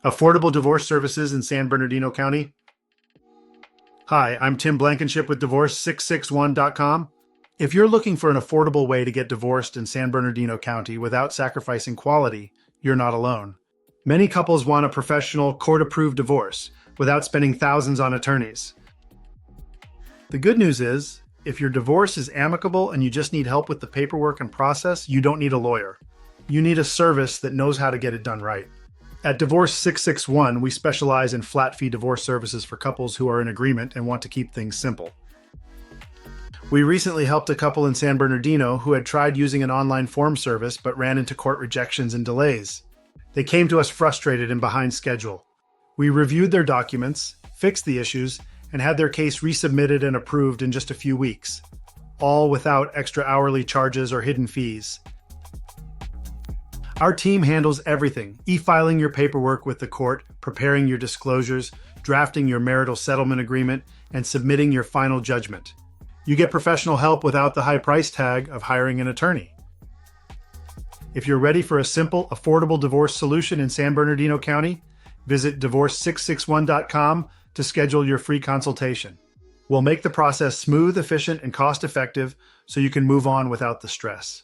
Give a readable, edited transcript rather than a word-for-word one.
Affordable divorce services in San Bernardino County. Hi, I'm Tim Blankenship with divorce661.com. If you're looking for an affordable way to get divorced in San Bernardino County without sacrificing quality, you're not alone. Many couples want a professional, court-approved divorce without spending thousands on attorneys. The good news is, if your divorce is amicable and you just need help with the paperwork and process, you don't need a lawyer. You need a service that knows how to get it done right. At Divorce 661, we specialize in flat-fee divorce services for couples who are in agreement and want to keep things simple. We recently helped a couple in San Bernardino who had tried using an online form service but ran into court rejections and delays. They came to us frustrated and behind schedule. We reviewed their documents, fixed the issues, and had their case resubmitted and approved in just a few weeks, all without extra hourly charges or hidden fees. Our team handles everything: e-filing your paperwork with the court, preparing your disclosures, drafting your marital settlement agreement, and submitting your final judgment. You get professional help without the high price tag of hiring an attorney. If you're ready for a simple, affordable divorce solution in San Bernardino County, visit divorce661.com to schedule your free consultation. We'll make the process smooth, efficient, and cost-effective so you can move on without the stress.